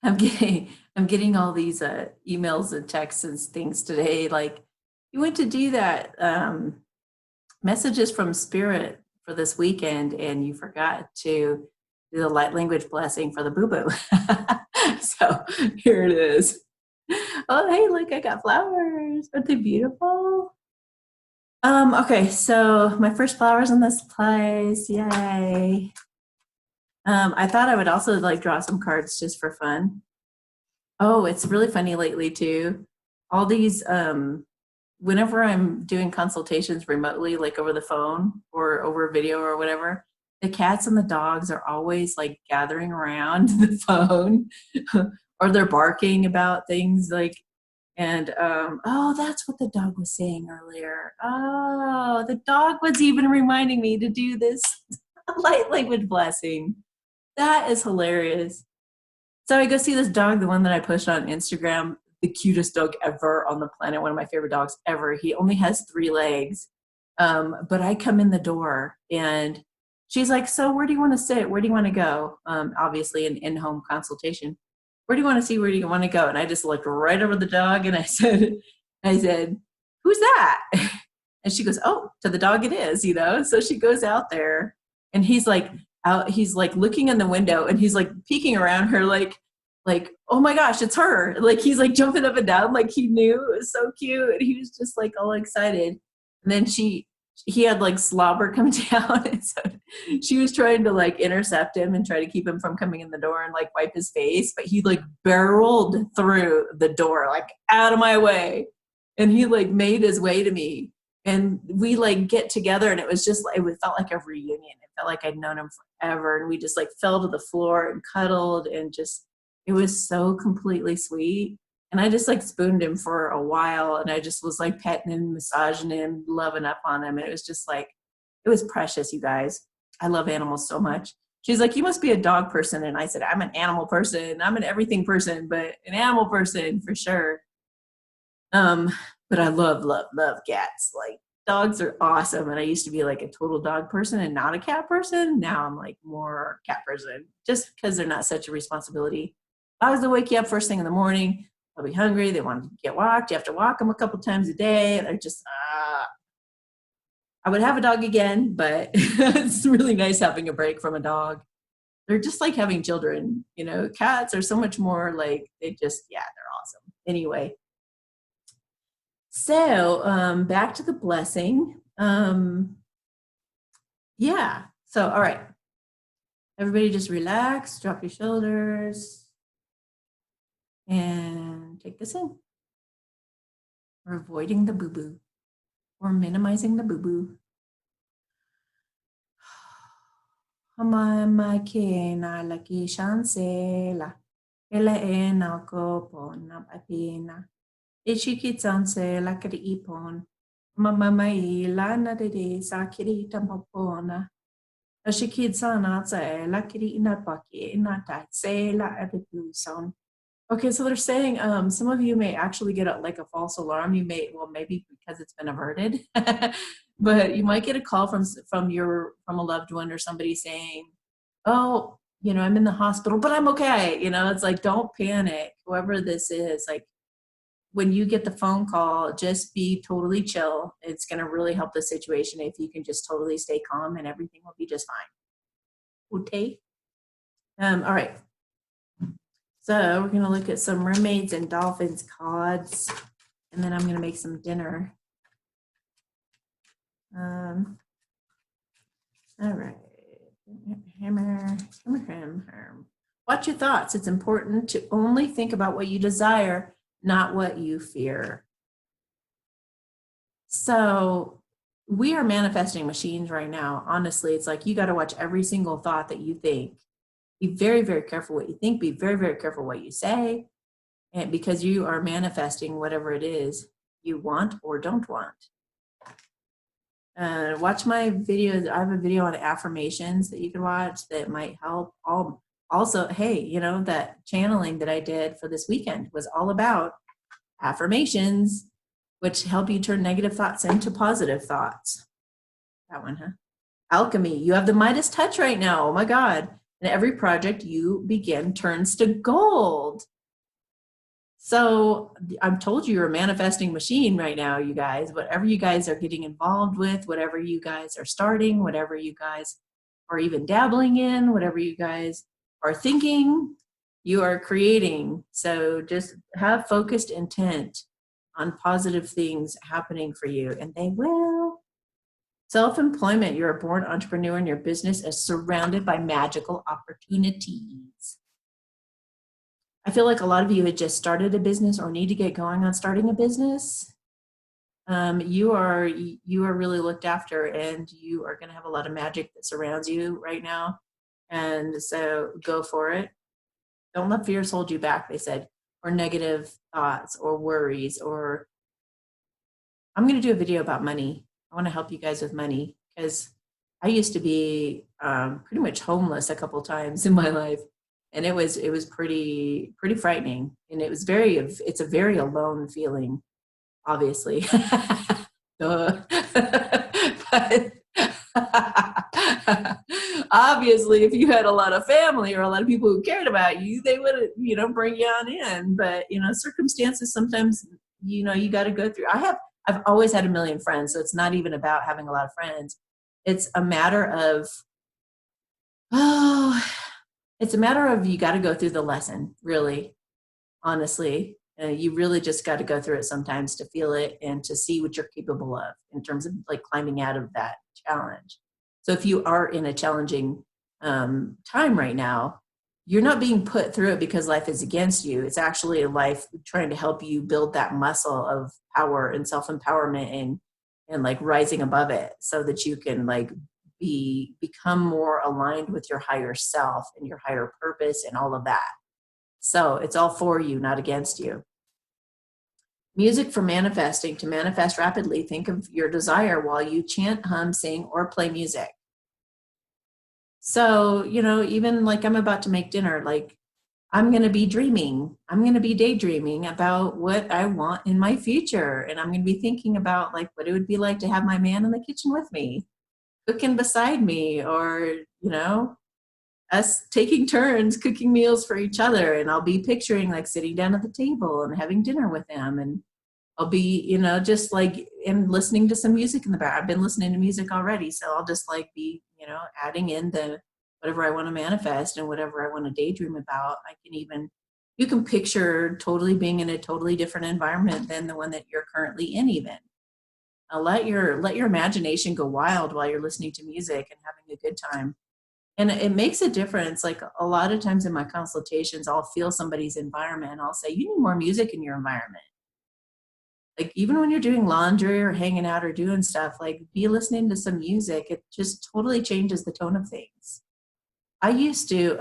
I'm getting I'm getting all these emails and texts and things today. Like, you went to do that messages from Spirit for this weekend, and you forgot to do the light language blessing for the boo boo. So here it is. Oh, hey, look, I got flowers. Aren't they beautiful? Okay, so my first flowers in this place. Yay. I thought I would also like draw some cards just for fun. Oh, it's really funny lately too. All these whenever I'm doing consultations remotely, like over the phone or over video or whatever, the cats and the dogs are always like gathering around the phone or they're barking about things like, and oh, that's what the dog was saying earlier. Oh, the dog was even reminding me to do this light language blessing. That is hilarious. So I go see this dog, the one that I pushed on Instagram, the cutest dog ever on the planet, one of my favorite dogs ever. He only has 3 legs. But I come in the door and she's like, so where do you want to sit? Where do you want to go? Obviously an in-home consultation. Where do you want to see? Where do you want to go? And I just looked right over the dog and I said, who's that? And she goes, oh, to the dog it is, you know? So she goes out there and he's like looking in the window and he's like peeking around her like, oh my gosh, it's her. Like he's like jumping up and down like he knew. It was so cute. And he was just like all excited. And then he had like slobber come down. And so she was trying to like intercept him and try to keep him from coming in the door and like wipe his face. But he like barreled through the door, like out of my way. And he like made his way to me. And we like get together and it was just, it felt like a reunion. It felt like I'd known him forever. And we just like fell to the floor and cuddled and just, it was so completely sweet. And I just like spooned him for a while and I just was like petting him, massaging him, loving up on him. And it was just like, it was precious, you guys. I love animals so much. She's like, you must be a dog person. And I said, I'm an animal person. I'm an everything person, but an animal person for sure. But I love, love, love cats. Like dogs are awesome. And I used to be like a total dog person and not a cat person. Now I'm like more cat person just because they're not such a responsibility. Dogs will wake you up first thing in the morning. They'll be hungry. They want to get walked. You have to walk them a couple times a day. They're just, I would have a dog again, but it's really nice having a break from a dog. They're just like having children, you know, cats are so much more like, they just, yeah, they're awesome. Anyway. So back to the blessing. Yeah. So, all right. Everybody just relax, drop your shoulders, and take this in. We're avoiding the boo-boo. We're minimizing the boo-boo. Hama ke na laki shansela. Ele e na ko po na papina. Ichikitsanse lakari ipon. Mamamai lana de sakiri tampopona. Ashikitsana tse lakiri inapaki inatai se la epiduson. Okay, so they're saying some of you may actually get like a false alarm. You may, well, maybe because it's been averted, but you might get a call from a loved one or somebody saying, "Oh, you know, I'm in the hospital, but I'm okay." You know, it's like, don't panic. Whoever this is, like, when you get the phone call, just be totally chill. It's going to really help the situation if you can just totally stay calm, and everything will be just fine. Okay. All right. So we're going to look at some mermaids and dolphins cards, and then I'm going to make some dinner. All right. Hammer. Watch your thoughts. It's important to only think about what you desire, not what you fear. So we are manifesting machines right now. Honestly, it's like you got to watch every single thought that you think. Be very, very careful what you think. Be very, very careful what you say. And because you are manifesting whatever it is you want or don't want. Watch my videos. I have a video on affirmations that you can watch that might help. Also, hey, you know, that channeling that I did for this weekend was all about affirmations, which help you turn negative thoughts into positive thoughts. That one, huh? Alchemy. You have the Midas touch right now. Oh my God. and every project you begin turns to gold. So I've told you, you're a manifesting machine right now, you guys. Whatever you guys are getting involved with, whatever you guys are starting, whatever you guys are even dabbling in, whatever you guys are thinking, you are creating. So just have focused intent on positive things happening for you, and they will. Self-employment, you're a born entrepreneur and your business is surrounded by magical opportunities. I feel like a lot of you had just started a business or need to get going on starting a business. You are really looked after, and you are going to have a lot of magic that surrounds you right now. And so go for it. Don't let fears hold you back, they said, or negative thoughts or worries. Or I'm going to do a video about money. I want to help you guys with money, because I used to be pretty much homeless a couple times in my life. And it was pretty frightening, and it's a very alone feeling, obviously. But obviously, if you had a lot of family or a lot of people who cared about you, they would, bring you on in. But circumstances sometimes, you got to go through. I've always had a million friends, so it's not even about having a lot of friends. It's a matter of you got to go through the lesson, really, honestly. You really just got to go through it sometimes to feel it and to see what you're capable of in terms of like climbing out of that challenge. So if you are in a challenging time right now, you're not being put through it because life is against you. It's actually life trying to help you build that muscle of power and self-empowerment and like rising above it, so that you can like become more aligned with your higher self and your higher purpose and all of that. So it's all for you, not against you. Music for manifesting. To manifest rapidly, think of your desire while you chant, hum, sing, or play music. So, even like I'm about to make dinner, like I'm going to be dreaming. I'm going to be daydreaming about what I want in my future. And I'm going to be thinking about like what it would be like to have my man in the kitchen with me, cooking beside me, or, us taking turns cooking meals for each other. And I'll be picturing like sitting down at the table and having dinner with him. And I'll be, just like, and listening to some music in the background. I've been listening to music already. So I'll just like be, adding in whatever I want to manifest and whatever I want to daydream about. You can picture totally being in a totally different environment than the one that you're currently in even. Let your imagination go wild while you're listening to music and having a good time. And it makes a difference. Like a lot of times in my consultations, I'll feel somebody's environment and I'll say, you need more music in your environment. Like even when you're doing laundry or hanging out or doing stuff, like be listening to some music. It just totally changes the tone of things. I used to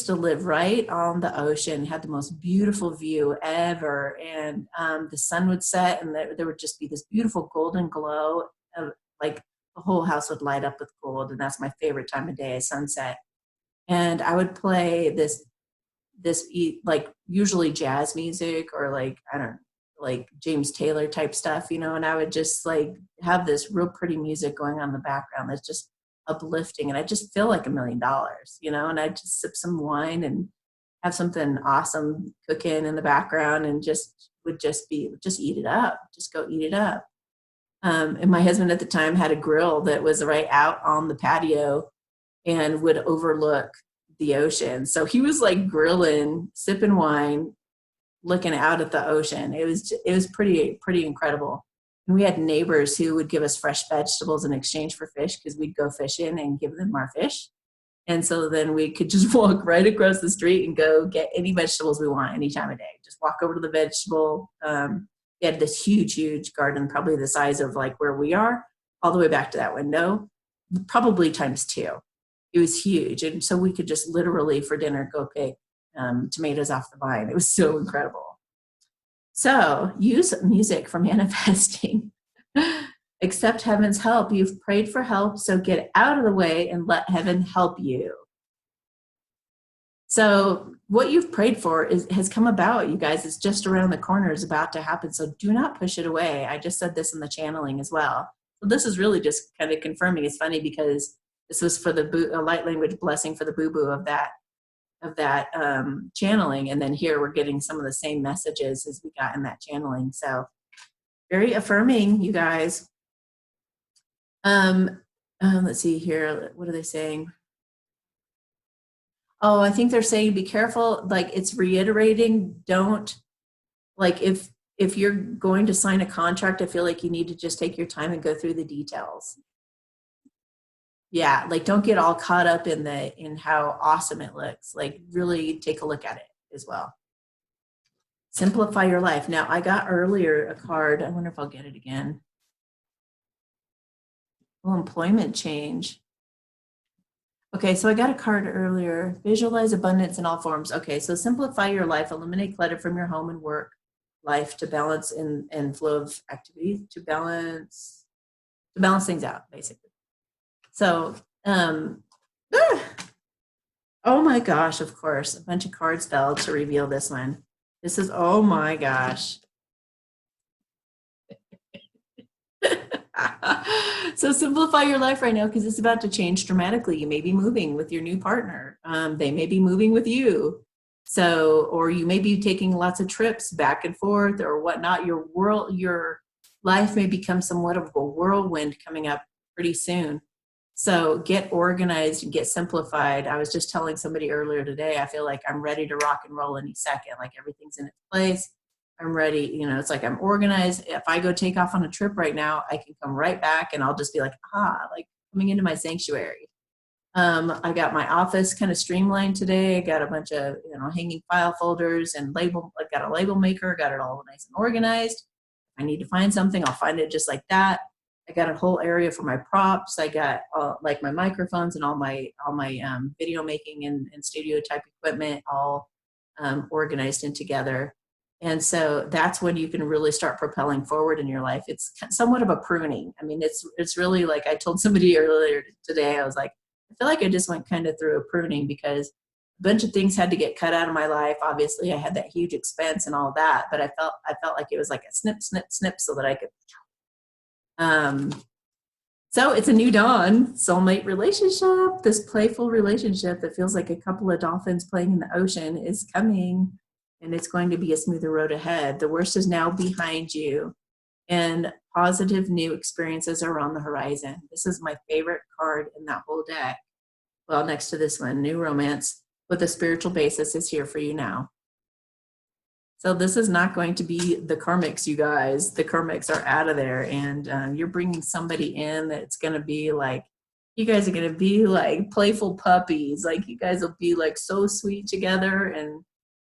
live right on the ocean, had the most beautiful view ever. And the sun would set and there would just be this beautiful golden glow of like the whole house would light up with gold. And that's my favorite time of day, sunset. And I would play this like usually jazz music or like, I don't know, like James Taylor type stuff, and I would just like have this real pretty music going on in the background that's just uplifting. And I just feel like $1 million, and I just sip some wine and have something awesome cooking in the background and just eat it up, just go eat it up. And my husband at the time had a grill that was right out on the patio and would overlook the ocean. So he was like grilling, sipping wine, looking out at the ocean. It was pretty incredible. And we had neighbors who would give us fresh vegetables in exchange for fish because we'd go fishing and give them our fish. And so then we could just walk right across the street and go get any vegetables we want any time of day. Just walk over to the vegetable. We had this huge garden, probably the size of like where we are, all the way back to that window, probably times 2. It was huge. And so we could just literally for dinner go pick tomatoes off the vine. It was so incredible. So use music for manifesting. Accept heaven's help. You've prayed for help, so get out of the way and let heaven help you. So what you've prayed for has come about, you guys. It's just around the corner, is about to happen. So do not push it away. I just said this in the channeling as well. So this is really just kind of confirming. It's funny because This was for the a light language blessing for the boo-boo of that channeling. And then here we're getting some of the same messages as we got in that channeling. So very affirming, you guys. Let's see here. What are they saying? Oh, I think they're saying be careful. Like, it's reiterating, don't, like, if you're going to sign a contract, I feel like you need to just take your time and go through the details. Yeah, like, don't get all caught up in how awesome it looks. Like, really take a look at it as well. Simplify your life. Now, I got earlier a card. I wonder if I'll get it again. Oh, employment change. Okay, so I got a card earlier. Visualize abundance in all forms. Okay, so simplify your life. Eliminate clutter from your home and work life to balance and flow of activity to balance things out, basically. So, oh my gosh, of course, a bunch of cards fell to reveal this one. This is, oh my gosh. So simplify your life right now, because it's about to change dramatically. You may be moving with your new partner. They may be moving with you. So, or you may be taking lots of trips back and forth or whatnot. Your life may become somewhat of a whirlwind coming up pretty soon. So get organized and get simplified. I was just telling somebody earlier today, I feel like I'm ready to rock and roll any second. Like, everything's in its place. I'm ready. You know, it's like I'm organized. If I go take off on a trip right now, I can come right back and I'll just be like, like coming into my sanctuary. I got my office kind of streamlined today. I got a bunch of, hanging file folders and I got a label maker, got it all nice and organized. If I need to find something, I'll find it just like that. I got a whole area for my props. I got like my microphones and all my video making and studio type equipment all organized and together. And so that's when you can really start propelling forward in your life. It's somewhat of a pruning. I mean, it's really like I told somebody earlier today, I was like, I feel like I just went kind of through a pruning because a bunch of things had to get cut out of my life. Obviously, I had that huge expense and all that, but I felt like it was like a snip, snip, snip so that I could. So it's a new dawn, soulmate relationship. This playful relationship that feels like a couple of dolphins playing in the ocean is coming. And it's going to be a smoother road ahead. The worst is now behind you, and positive new experiences are on the horizon. This is my favorite card in that whole deck. Well, next to this one, new romance with a spiritual basis is here for you now. So this is not going to be the karmics, you guys. The karmics are out of there, and you're bringing somebody in that's going to be like, you guys are going to be like playful puppies. Like, you guys will be like so sweet together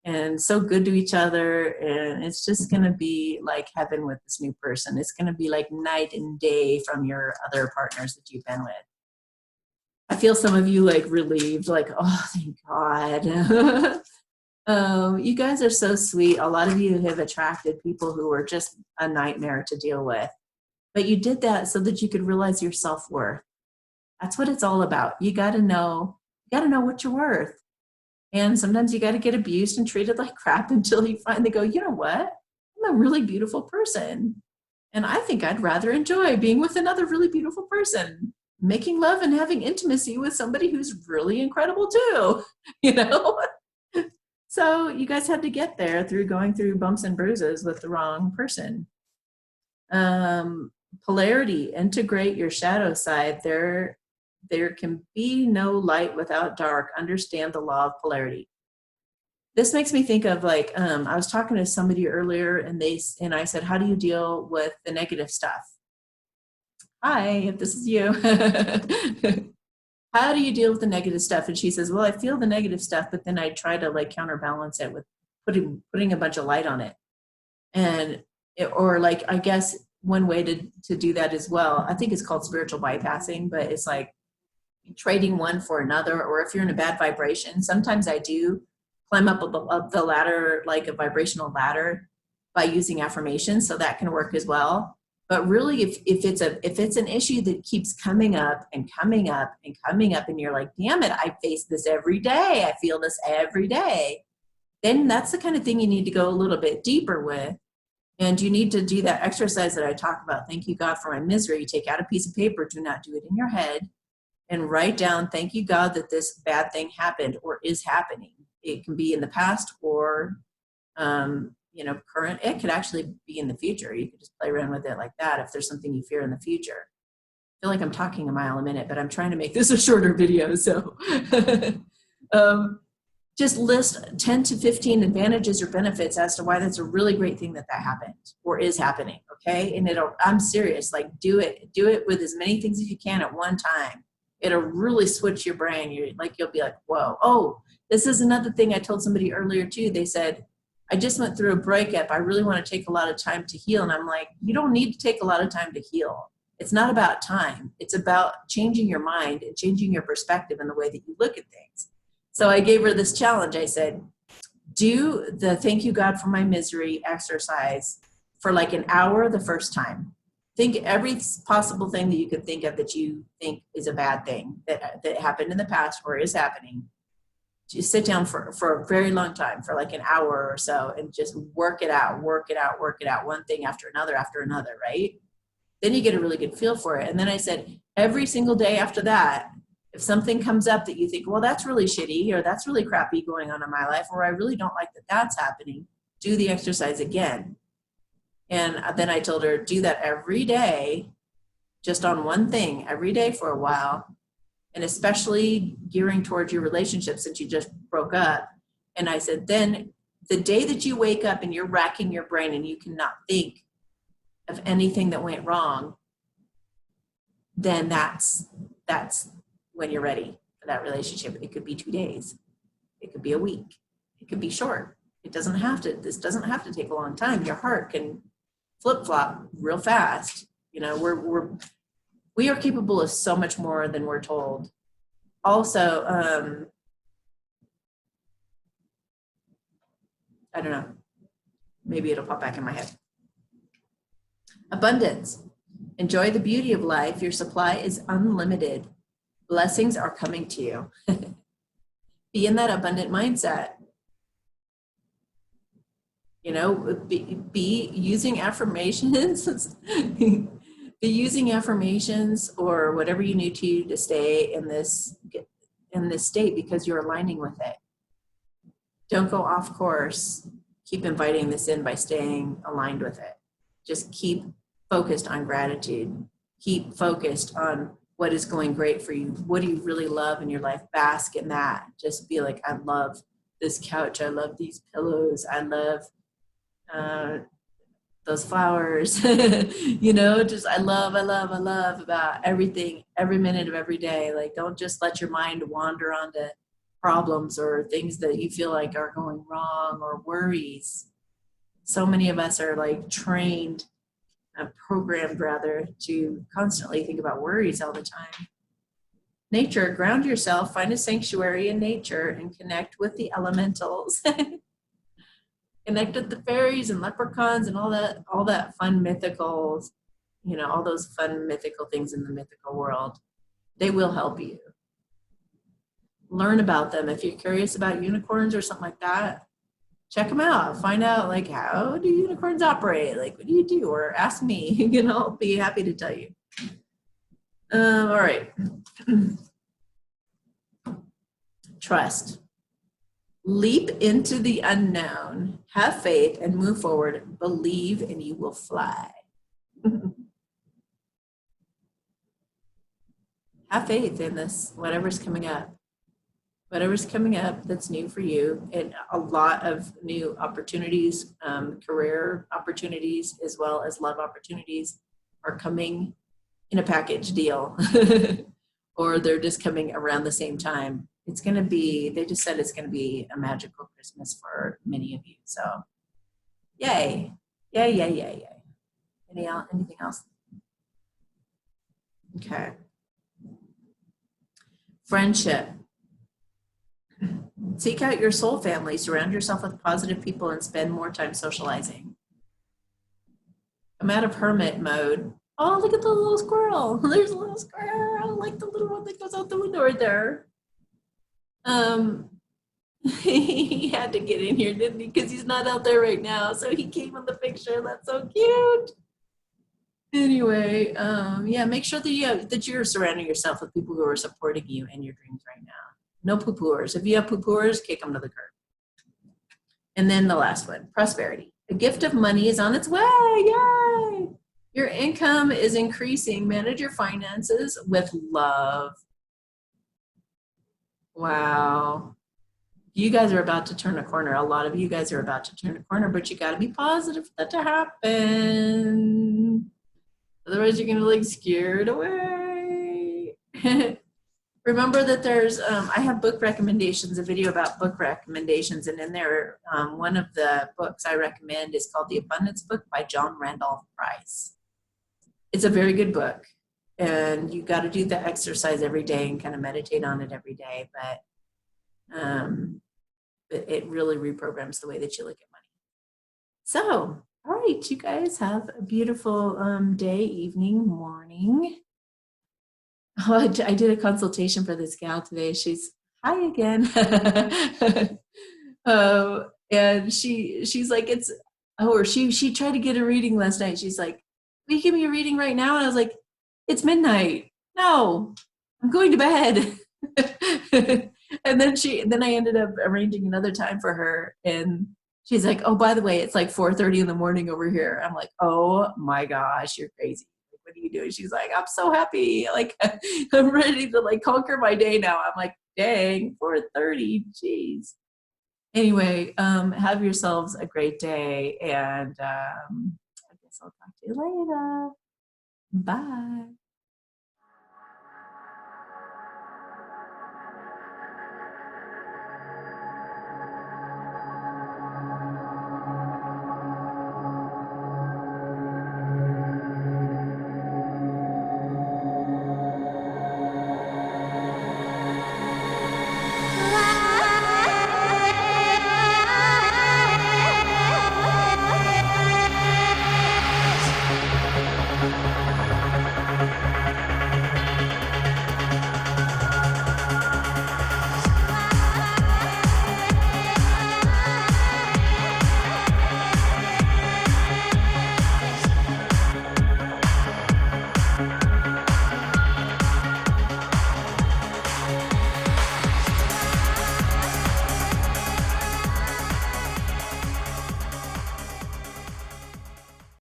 and so good to each other, and it's just going to be like heaven with this new person. It's going to be like night and day from your other partners that you've been with. I feel some of you like relieved, like, oh, thank God. You guys are so sweet. A lot of you have attracted people who are just a nightmare to deal with, but you did that so that you could realize your self-worth. That's what it's all about. You got to know what you're worth. And sometimes you got to get abused and treated like crap until you finally go, you know what? I'm a really beautiful person. And I think I'd rather enjoy being with another really beautiful person, making love and having intimacy with somebody who's really incredible too, So you guys had to get there through going through bumps and bruises with the wrong person. Polarity, integrate your shadow side. There can be no light without dark. Understand the law of polarity. This makes me think of like, I was talking to somebody earlier and I said, how do you deal with the negative stuff? Hi, if this is you. How do you deal with the negative stuff? And she says, well, I feel the negative stuff, but then I try to like counterbalance it with putting a bunch of light on it. Or like, I guess one way to do that as well, I think it's called spiritual bypassing, but it's like trading one for another. Or if you're in a bad vibration, sometimes I do climb up the ladder, like a vibrational ladder, by using affirmations. So that can work as well. But really, if it's an issue that keeps coming up and coming up and coming up, and you're like, damn it, I face this every day, I feel this every day, then that's the kind of thing you need to go a little bit deeper with. And you need to do that exercise that I talk about. Thank you, God, for my misery. Take out a piece of paper. Do not do it in your head. and write down, thank you, God, that this bad thing happened or is happening. It can be in the past or, current. It could actually be in the future. You could just play around with it like that if there's something you fear in the future. I feel like I'm talking a mile a minute, but I'm trying to make this a shorter video. So just list 10 to 15 advantages or benefits as to why that's a really great thing that happened or is happening. Okay. And I'm serious, like do it with as many things as you can at one time. It'll really switch your brain. You'll be like, whoa, oh, this is another thing I told somebody earlier too. They said, I just went through a breakup. I really want to take a lot of time to heal. And I'm like, you don't need to take a lot of time to heal. It's not about time. It's about changing your mind and changing your perspective and the way that you look at things. So I gave her this challenge. I said, do the thank you, God, for my misery exercise for like an hour the first time. Think every possible thing that you could think of that you think is a bad thing that happened in the past or is happening. Just sit down for a very long time, for like an hour or so, and just work it out, one thing after another, right? Then you get a really good feel for it. And then I said, every single day after that, if something comes up that you think, well, that's really shitty or that's really crappy going on in my life, or I really don't like that that's happening, do the exercise again. And then I told her, do that every day, just on one thing every day for a while, and especially gearing towards your relationship since you just broke up. And I said, then the day that you wake up and you're racking your brain and you cannot think of anything that went wrong, then that's when you're ready for that relationship. It could be 2 days. It could be a week. It could be short. This doesn't have to take a long time. Your heart can flip-flop real fast. We are capable of so much more than we're told. Also, I don't know, maybe it'll pop back in my head. Abundance. Enjoy the beauty of life. Your supply is unlimited. Blessings are coming to you. Be in that abundant mindset. Be using affirmations. Be using affirmations or whatever you need to stay in this state because you're aligning with it. Don't go off course. Keep inviting this in by staying aligned with it. Just keep focused on gratitude. Keep focused on what is going great for you. What do you really love in your life? Bask in that. Just be like, I love this couch. I love these pillows. I love those flowers. Just I love about everything, every minute of every day. Like, don't just let your mind wander onto problems or things that you feel like are going wrong or worries. So many of us are like trained, programmed rather, to constantly think about worries all the time. Nature, ground yourself, find a sanctuary in nature and connect with the elementals. Connect with the fairies and leprechauns and all that fun mythical, all those fun mythical things in the mythical world. They will help you. Learn about them. If you're curious about unicorns or something like that, check them out. Find out, like, how do unicorns operate? Like, what do you do? Or ask me, I'll be happy to tell you. All right. Trust. Leap into the unknown. Have faith and move forward. Believe and you will fly. Have faith in this, whatever's coming up. Whatever's coming up that's new for you, and a lot of new opportunities, career opportunities, as well as love opportunities are coming in a package deal, or they're just coming around the same time. They just said it's going to be a magical Christmas for many of you. So yay. Anything else? Okay. Friendship. Seek out your soul family, surround yourself with positive people, and spend more time socializing. Come out of hermit mode. Oh, look at the little squirrel. There's a little squirrel, like the little one that goes out the window right there. He had to get in here, didn't he? Because he's not out there right now. So he came in the picture. That's so cute. Anyway, yeah, make sure that that you're surrounding yourself with people who are supporting you in your dreams right now. No poo-pooers. If you have poo-pooers, kick them to the curb. And then the last one, prosperity. A gift of money is on its way. Yay! Your income is increasing. Manage your finances with love. Wow. You guys are about to turn a corner. A lot of you guys are about to turn a corner, but you got to be positive for that to happen. Otherwise, you're going to like scared away. Remember that there's, I have book recommendations, a video about book recommendations. And in there, one of the books I recommend is called The Abundance Book by John Randolph Price. It's a very good book. And you got to do the exercise every day and kind of meditate on it every day. But it really reprograms the way that you look at money. So, all right, you guys have a beautiful day, evening, morning. Oh, I did a consultation for this gal today. She's hi again. And she's like, it's or she tried to get a reading last night. She's like, will you give me a reading right now? And I was like, it's midnight. No, I'm going to bed. And then I ended up arranging another time for her, and she's like, oh, by the way, it's like 4:30 in the morning over here. I'm like, oh my gosh, you're crazy. What are you doing? She's like, I'm so happy. Like, I'm ready to like conquer my day now. I'm like, dang, 4:30, geez. Anyway, have yourselves a great day, and I guess I'll talk to you later. Bye.